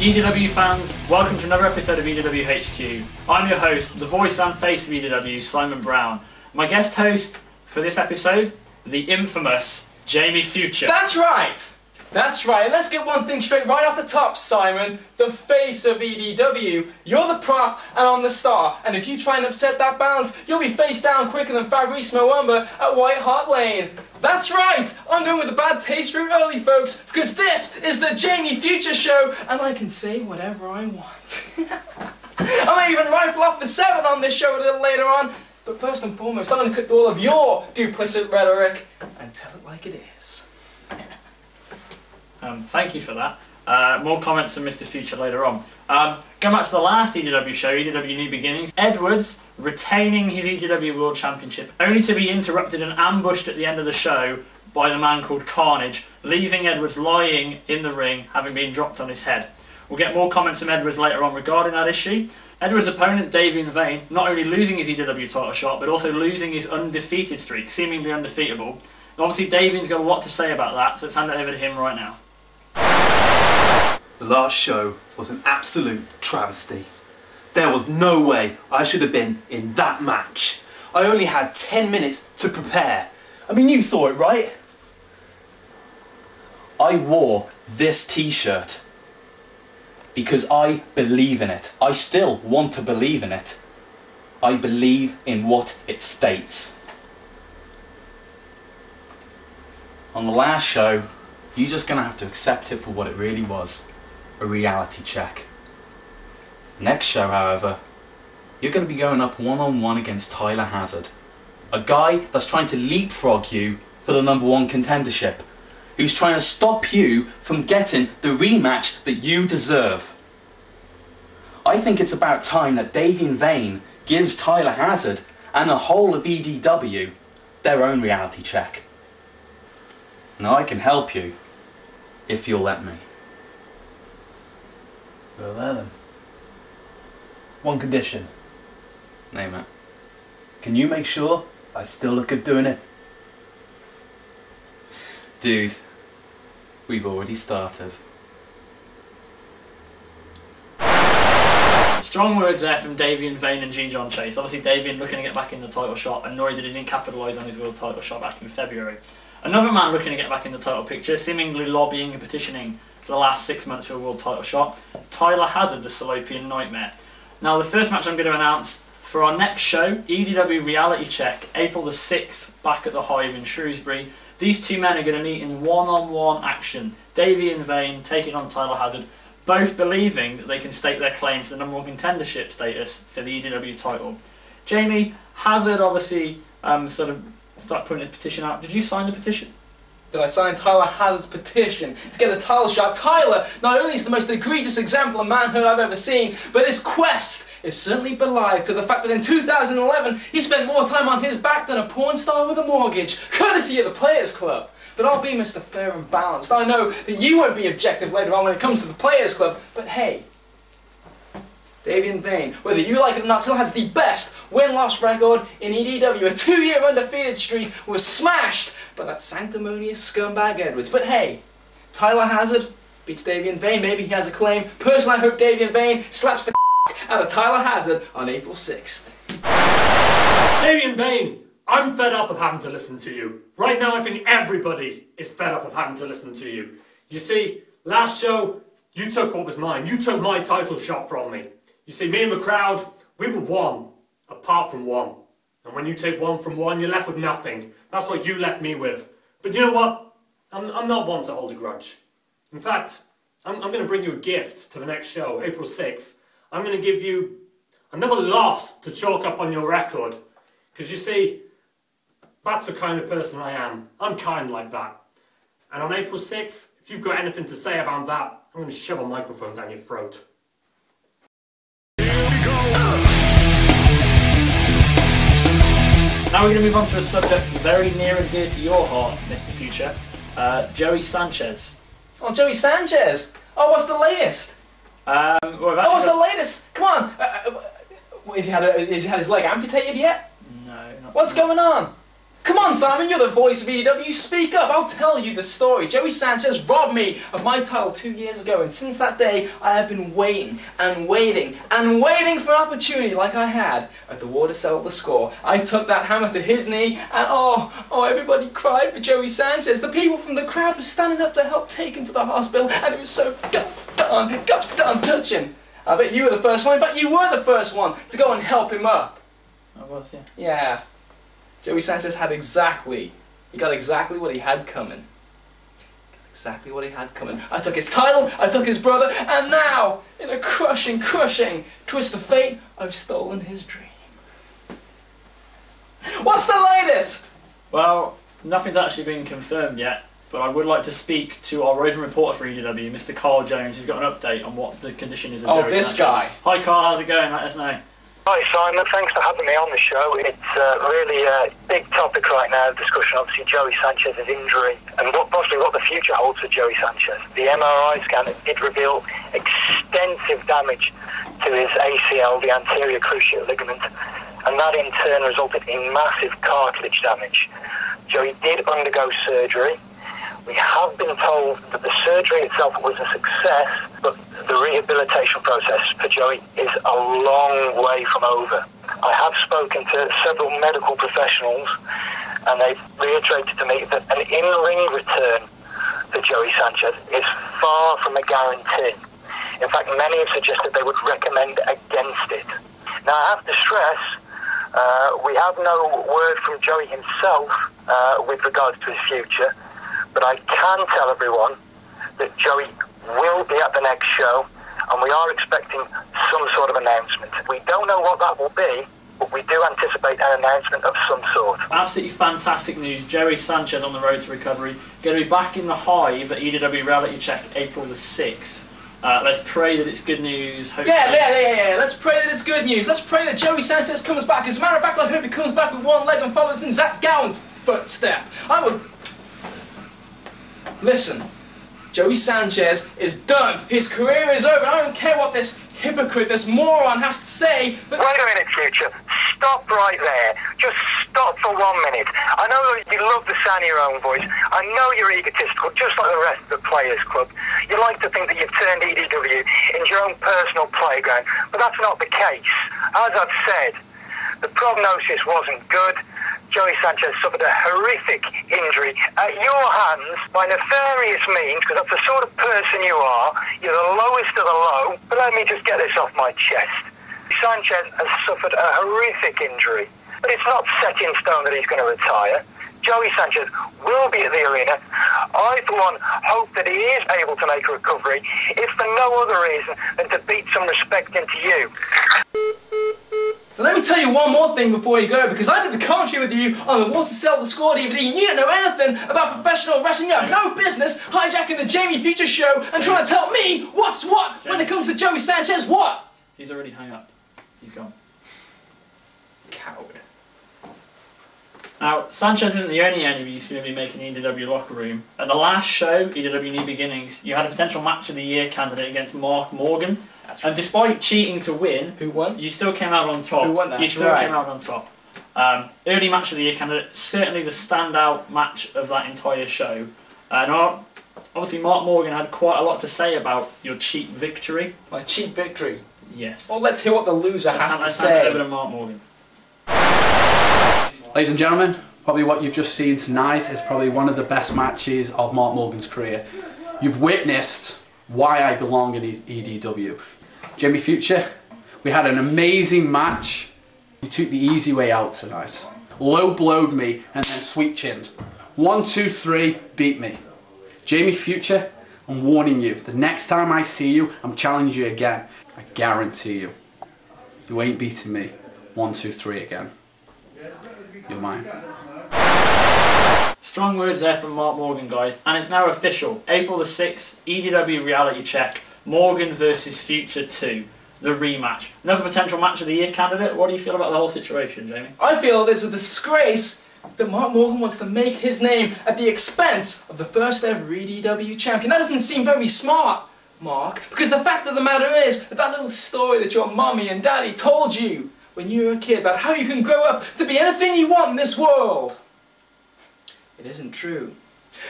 EDW fans, welcome to another episode of EDW HQ. I'm your host, the voice and face of EDW, Simon Brown. My guest host for this episode, the infamous Jamie Future. That's right! That's right. Let's get one thing straight right off the top, Simon. The face of EDW. You're the prop and I'm the star. And if you try and upset that balance, you'll be face down quicker than Fabrice Mwamba at White Hart Lane. That's right! I'm going with the bad taste route early, folks, because this is the Jamie Future Show, and I can say whatever I want. I may even rifle off the 7 on this show a little later on, but first and foremost, I'm going to cut through all of your duplicit rhetoric and tell it like it is. Thank you for that. More comments from Mr. Future later on. Going back to the last EDW show, EDW New Beginnings, Edwards retaining his EDW World Championship, only to be interrupted and ambushed at the end of the show by the man called Carnage, leaving Edwards lying in the ring, having been dropped on his head. We'll get more comments from Edwards later on regarding that issue. Edwards' opponent, Davey Vane, not only losing his EDW title shot, but also losing his undefeated streak, seemingly undefeatable. And obviously, Davey's got a lot to say about that, so let's hand it over to him right now. The last show was an absolute travesty. There was no way I should have been in that match. I only had 10 minutes to prepare. I mean, you saw it, right? I wore this t-shirt because I believe in it. I still want to believe in it. I believe in what it states. On the last show, you're just going to have to accept it for what it really was. A reality check. Next show, however, you're going to be going up one-on-one against Tyler Hazard. A guy that's trying to leapfrog you for the #1 contendership. Who's trying to stop you from getting the rematch that you deserve. I think it's about time that Davey Vane gives Tyler Hazard and the whole of EDW their own reality check. Now I can help you if you'll let me. Well then. One condition. Name it. Can you make sure I still look good doing it? Dude, we've already started. Strong words there from Davian Vane and G. John Chase. Obviously, Davian looking to get back in the title shot, annoyed that he didn't capitalise on his world title shot back in February. Another man looking to get back in the title picture, seemingly lobbying and petitioning for the last 6 months for a world title shot, Tyler Hazard, the Salopian Nightmare. Now, the first match I'm going to announce for our next show, EDW Reality Check, April the 6th, back at the Hive in Shrewsbury. These two men are going to meet in one-on-one action. Davey and Vane taking on Tyler Hazard, both believing that they can stake their claim for the #1 contendership status for the EDW title. Jamie, Hazard obviously sort of started putting his petition out. Did you sign the petition? Did I sign Tyler Hazard's petition to get a title shot? Tyler not only is the most egregious example of manhood I've ever seen, but his quest is certainly belied to the fact that in 2011 he spent more time on his back than a porn star with a mortgage, courtesy of the Players Club. But I'll be Mr. Fair and Balanced. I know that you won't be objective later on when it comes to the Players Club, but hey, Davey Vane, whether you like it or not, still has the best win-loss record in EDW. A 2-year undefeated streak was smashed by that sanctimonious scumbag Edwards. But hey, Tyler Hazard beats Davey Vane. Maybe he has a claim. Personally, I hope Davey Vane slaps the out of Tyler Hazard on April 6th. Davey Vane, I'm fed up of having to listen to you. Right now, I think everybody is fed up of having to listen to you. You see, last show, you took what was mine. You took my title shot from me. You see, me and the crowd, we were one, apart from one. And when you take one from one, you're left with nothing. That's what you left me with. But you know what? I'm not one to hold a grudge. In fact, I'm going to bring you a gift to the next show, April 6th. I'm going to give you another loss to chalk up on your record. Because you see, that's the kind of person I am. I'm kind like that. And on April 6th, if you've got anything to say about that, I'm going to shove a microphone down your throat. Now we're going to move on to a subject very near and dear to your heart, Mr. Future, Joey Sanchez. Oh, Joey Sanchez! Oh, what's the latest? What's the latest? Come on! Has he had his leg amputated yet? No. What's going on? Come on, Simon, you're the voice of EDW. Speak up, I'll tell you the story. Joey Sanchez robbed me of my title 2 years ago, and since that day, I have been waiting and waiting and waiting for an opportunity like I had at the war to settle the score. I took that hammer to his knee, and everybody cried for Joey Sanchez. The people from the crowd were standing up to help take him to the hospital, and it was so goddamn touching. I bet you were the first one. I bet you were the first one to go and help him up. I was, yeah. Yeah. Joey Sanchez got exactly what he had coming. Exactly what he had coming. I took his title, I took his brother, and now, in a crushing twist of fate, I've stolen his dream. What's the latest? Well, nothing's actually been confirmed yet, but I would like to speak to our roving reporter for EDW, Mr. Carl Jones. He's got an update on what the condition is of Joey Sanchez. This guy. Hi Carl, how's it going? Let us know. Hi Simon, thanks for having me on the show. It's really a big topic right now, discussion obviously Joey Sanchez's injury and possibly what the future holds for Joey Sanchez. The MRI scan did reveal extensive damage to his ACL, the anterior cruciate ligament, and that in turn resulted in massive cartilage damage. Joey did undergo surgery. We have been told that the surgery itself was a success, but the rehabilitation process for Joey is a long way from over. I have spoken to several medical professionals, and they've reiterated to me that an in-ring return for Joey Sanchez is far from a guarantee. In fact, many have suggested they would recommend against it. Now, I have to stress, we have no word from Joey himself with regards to his future, but I can tell everyone that Joey will be at the next show, and we are expecting some sort of announcement. We don't know what that will be, but we do anticipate an announcement of some sort. Absolutely fantastic news. Joey Sanchez on the road to recovery. Going to be back in the Hive at EDW Reality Check April the 6th. Let's pray that it's good news. Hopefully. Yeah. Let's pray that it's good news. Let's pray that Joey Sanchez comes back. As a matter of fact, I hope he comes back with one leg and follows in Zach Gowan's footstep. Listen, Joey Sanchez is done. His career is over. I don't care what this hypocrite, this moron has to say, but... Wait a minute, Future. Stop right there. Just stop for 1 minute. I know that you love the sound of your own voice. I know you're egotistical, just like the rest of the Players Club. You like to think that you've turned EDW into your own personal playground, but that's not the case. As I've said, the prognosis wasn't good. Joey Sanchez suffered a horrific injury at your hands by nefarious means, because that's the sort of person you are. You're the lowest of the low. But let me just get this off my chest. Sanchez has suffered a horrific injury, but it's not set in stone that he's going to retire. Joey Sanchez will be at the arena. I, for one, hope that he is able to make a recovery, if for no other reason than to beat some respect into you. Let me tell you one more thing before you go, because I did the commentary with you on the War to Sell the Score DVD, and you don't know anything about professional wrestling. You have no business hijacking the Jamie Future show and trying to tell me what's what when it comes to Joey Sanchez. What? He's already hung up. He's gone. Coward. Now, Sanchez isn't the only enemy he's going to be making in the EDW locker room. At the last show, EDW New Beginnings, you had a potential Match of the Year candidate against Mark Morgan. That's right. And despite cheating to win, who won? You still came out on top. Who won that? You still came out on top. Early Match of the Year candidate, certainly the standout match of that entire show. And obviously, Mark Morgan had quite a lot to say about your cheap victory. My cheap victory? Yes. Well, let's hear what the loser has to say. Hand over to Mark Morgan. Ladies and gentlemen, probably what you've just seen tonight is probably one of the best matches of Mark Morgan's career. You've witnessed why I belong in EDW. Jamie Future, we had an amazing match. You took the easy way out tonight. Low blowed me and then sweet chinned. 1, 2, 3, beat me. Jamie Future, I'm warning you, the next time I see you, I'm challenging you again. I guarantee you, you ain't beating me 1, 2, 3 again. You're mine. Strong words there from Mark Morgan, guys. And it's now official. April the 6th, EDW Reality Check, Morgan versus Future 2, the rematch. Another potential Match of the Year candidate. What do you feel about the whole situation, Jamie? I feel it's a disgrace that Mark Morgan wants to make his name at the expense of the first ever EDW champion. That doesn't seem very smart, Mark, because the fact of the matter is that little story that your mummy and daddy told you when you were a kid about how you can grow up to be anything you want in this world. it isn't true.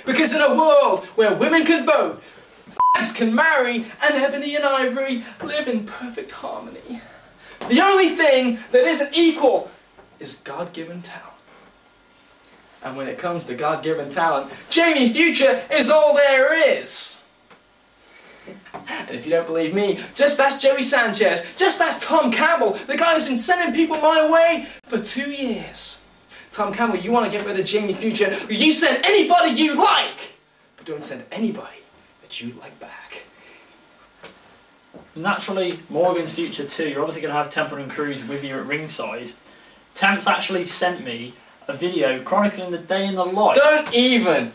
Because in a world where women can vote, fags can marry, and ebony and ivory live in perfect harmony, the only thing that isn't equal is God-given talent. And when it comes to God-given talent, Jamie Future is all there is. And if you don't believe me, just ask Joey Sanchez, just ask Tom Campbell, the guy who's been sending people my way for 2 years. Tom Campbell, you want to get rid of Jamie Future, you send anybody you like, but don't send anybody that you like back. Naturally, Morgan Future too, you're obviously going to have Temple and Cruz with you at ringside. Temp's actually sent me a video chronicling the day in the life. Don't even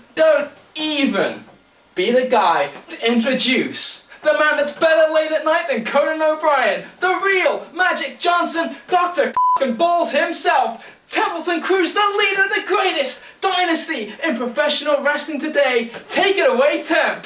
be the guy to introduce the man that's better late at night than Conan O'Brien, the real Magic Johnson, Dr. and Balls himself, Templeton Cruz, the leader of the greatest dynasty in professional wrestling today. Take it away, Temp.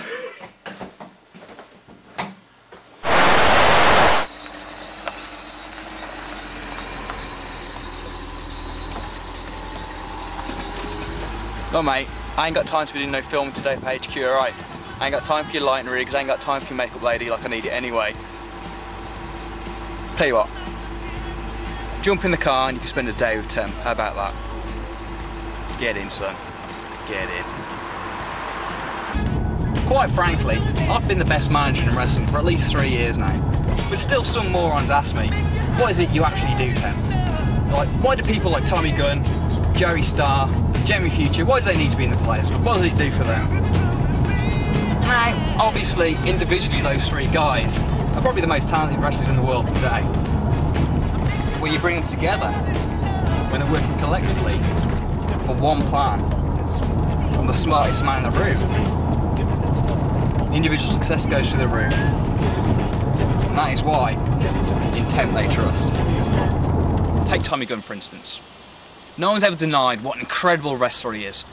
No mate, I ain't got time to be doing no filming today for HQ, alright? I ain't got time for your lighting rigs, I ain't got time for your makeup lady like I need it anyway. Tell you what, jump in the car and you can spend a day with Tim, how about that? Get in son, get in. Quite frankly, I've been the best manager in wrestling for at least 3 years now. But still some morons ask me, what is it you actually do, Tim? Like, why do people like Tommy Gunn, Joey Starr, Jamie Future, why do they need to be in the Players Club? What does it do for them? Now, obviously, individually those 3 guys are probably the most talented wrestlers in the world today. Where you bring them together, when they're working collectively for one plan, from the smartest man in the room. Individual success goes through the roof. And that is why, in Temp they trust. Take Tommy Gunn for instance. No one's ever denied what an incredible wrestler he is.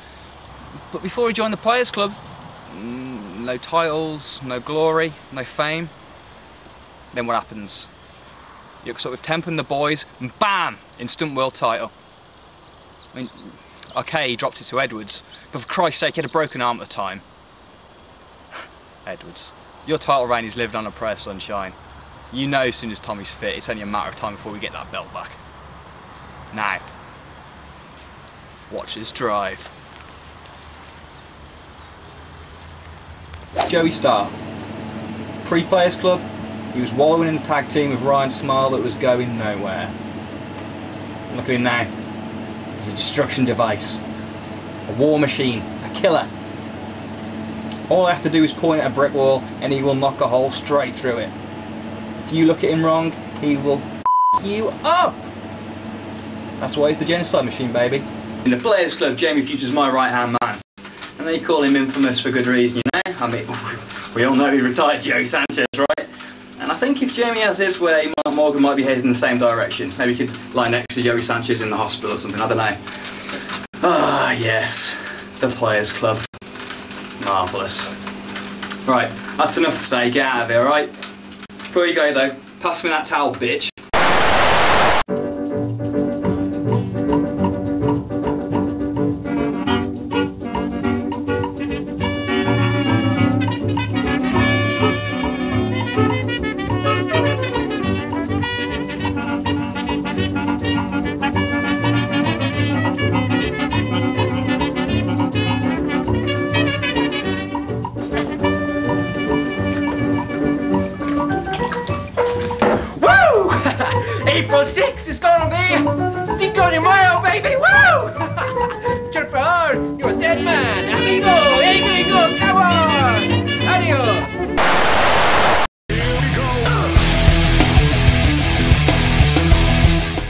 But before he joined the Players Club, no titles, no glory, no fame. Then what happens? You hooks up with Temp and the boys, and BAM! Instant world title. I mean, okay, he dropped it to Edwards, but for Christ's sake, he had a broken arm at the time. Edwards, your title reign is lived on a prayer, sunshine. You know as soon as Tommy's fit, it's only a matter of time before we get that belt back. Now, watch his drive. Joey Starr, pre-Players Club, he was wallowing in the tag team with Ryan Smile that was going nowhere. Look at him now. He's a destruction device, a war machine, a killer. All I have to do is point at a brick wall and he will knock a hole straight through it. If you look at him wrong, he will f you up. That's why he's the genocide machine, baby. In the Players Club, Jamie Future's my right-hand man. And they call him infamous for good reason, you know? I mean, we all know he retired Joey Sanchez, right? And I think if Jamie has his way, Mark Morgan might be heading in the same direction. Maybe he could lie next to Joey Sanchez in the hospital or something, I don't know. Ah, yes. The Players Club. Marvellous. Right, that's enough for today. Get out of here, alright? Before you go though, pass me that towel, bitch. April 6th is gonna be Cinco de Mayo, baby! Woo! Triple, you're a dead man! Amigo! Amigo! Come on! Adios!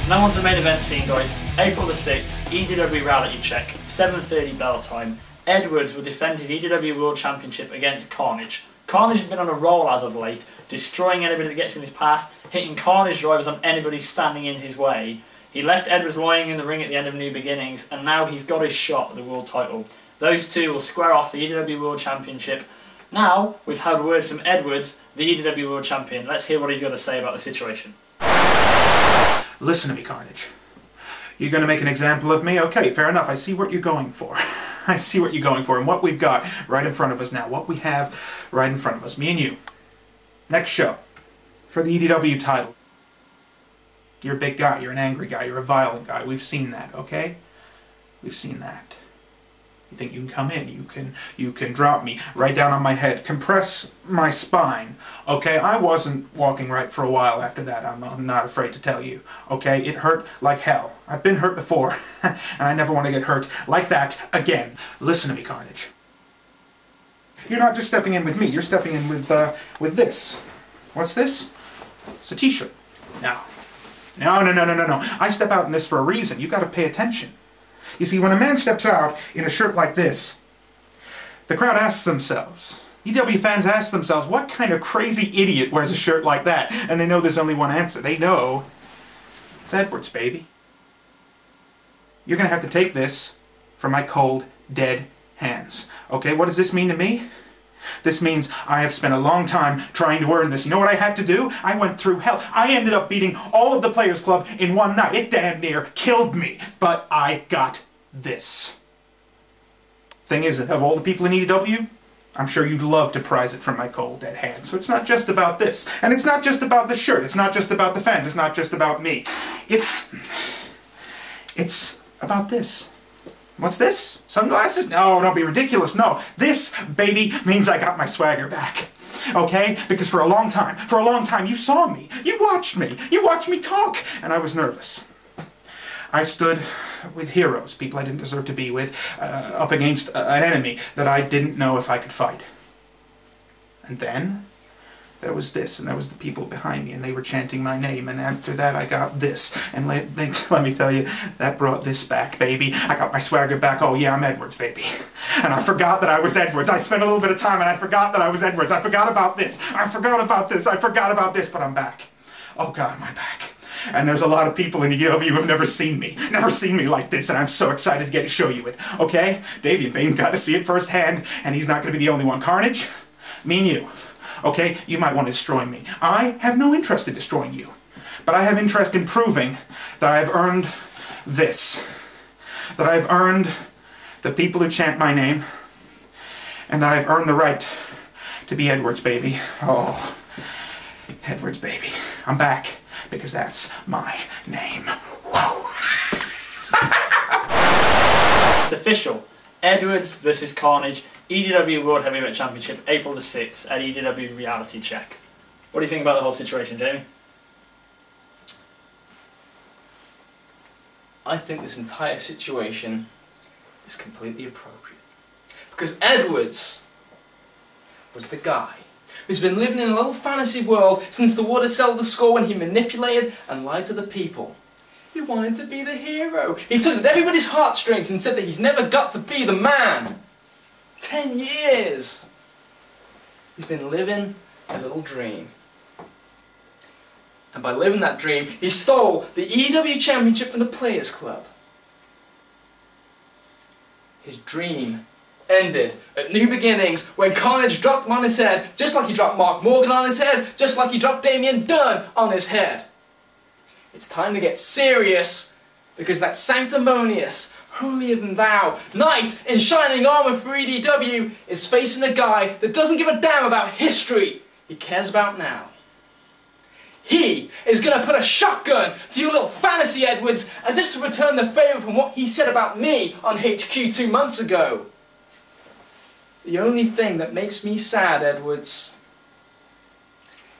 Now on to the main event scene, guys. April the 6th, EDW reality check, 7:30 bell time. Edwards will defend his EDW World Championship against Carnage. Carnage has been on a roll as of late, destroying anybody that gets in his path, hitting Carnage drivers on anybody standing in his way. He left Edwards lying in the ring at the end of New Beginnings, and now he's got his shot at the world title. Those two will square off the EDW World Championship. Now, we've had words from Edwards, the EDW World Champion. Let's hear what he's got to say about the situation. Listen to me, Carnage. You're going to make an example of me? Okay, fair enough. I see what you're going for. I see what you're going for. And what we've got right in front of us now. What we have right in front of us. Me and you. Next show. For the EDW title. You're a big guy. You're an angry guy. You're a violent guy. We've seen that, okay? We've seen that. You think you can come in, you can drop me right down on my head, compress my spine, okay? I wasn't walking right for a while after that, I'm not afraid to tell you, okay? It hurt like hell. I've been hurt before, and I never want to get hurt like that again. Listen to me, Carnage. You're not just stepping in with me, you're stepping in with this. What's this? It's a t-shirt. No. No. I step out in this for a reason. You got to pay attention. You see, when a man steps out in a shirt like this, the crowd asks themselves, EW fans ask themselves, what kind of crazy idiot wears a shirt like that? And they know there's only one answer. They know it's Edwards, baby. You're going to have to take this from my cold, dead hands. Okay, what does this mean to me? This means I have spent a long time trying to earn this. You know what I had to do? I went through hell. I ended up beating all of the Players Club in one night. It damn near killed me. But I got this. Thing is, of all the people in EDW, I'm sure you'd love to prize it from my cold, dead hands. So it's not just about this. And it's not just about the shirt. It's not just about the fans. It's not just about me. It's about this. What's this? Sunglasses? No, don't be ridiculous. No. This, baby, means I got my swagger back. Okay? Because for a long time, you saw me. You watched me talk. And I was nervous. I stood with heroes, people I didn't deserve to be with, up against an enemy that I didn't know if I could fight. And then there was this, and there was the people behind me, and they were chanting my name, and after that I got this, and let me tell you, that brought this back, baby. I got my swagger back. Oh yeah, I'm Edwards, baby. And I forgot that I was Edwards. I spent a little bit of time, and I forgot that I was Edwards. I forgot about this. I forgot about this. I forgot about this, but I'm back. Oh God, am I back. And there's a lot of people in EDW who have never seen me like this, and I'm so excited to get to show you it, okay? Davey and Vane's got to see it firsthand, and he's not going to be the only one. Carnage, me and you. Okay, you might want to destroy me. I have no interest in destroying you. But I have interest in proving that I have earned this. That I have earned the people who chant my name. And that I have earned the right to be Edwards, baby. Oh, Edwards, baby. I'm back because that's my name. It's official. Edwards versus Carnage. EDW World Heavyweight Championship, April the 6th at EDW Reality Check. What do you think about the whole situation, Jamie? I think this entire situation is completely appropriate. Because Edwards was the guy who's been living in a little fantasy world since the water settled the score when he manipulated and lied to the people. He wanted to be the hero. He tugged at everybody's heartstrings and said that he's never got to be the man. 10 years! He's been living a little dream. And by living that dream, he stole the EDW Championship from the Players Club. His dream ended at New Beginnings when Carnage dropped him on his head, just like he dropped Mark Morgan on his head, just like he dropped Damien Dunn on his head. It's time to get serious, because that sanctimonious, holier than thou knight in shining armour for EDW is facing a guy that doesn't give a damn about history. He cares about now. He is going to put a shotgun to your little fantasy, Edwards, and just to return the favour from what he said about me on HQ 2 months ago. The only thing that makes me sad, Edwards,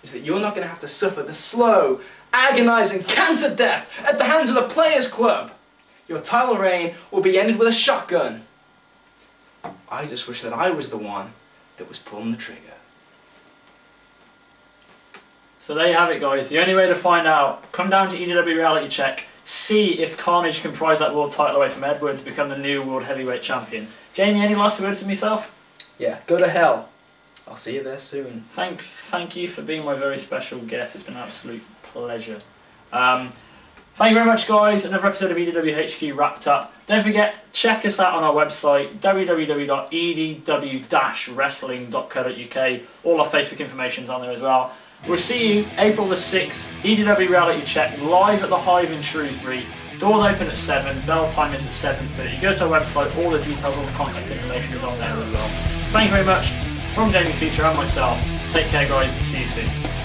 is that you're not going to have to suffer the slow, agonising cancer death at the hands of the Players Club. Your title reign will be ended with a shotgun. I just wish that I was the one that was pulling the trigger. So there you have it, guys. The only way to find out, come down to EDW Reality Check, see if Carnage can prize that world title away from Edwards, become the new World Heavyweight Champion. Jamie, any last words for myself? Yeah, go to hell. I'll see you there soon. Thank you for being my very special guest. It's been an absolute pleasure. Thank you very much, guys. Another episode of EDW HQ wrapped up. Don't forget, check us out on our website, www.edw-wrestling.co.uk. All our Facebook information's on there as well. We'll see you April the 6th, EDW Reality Check, live at the Hive in Shrewsbury. Doors open at 7, bell time is at 7:30. Go to our website, all the details, all the contact information is on there as well. Thank you very much from Jamie Feature and myself. Take care guys, see you soon.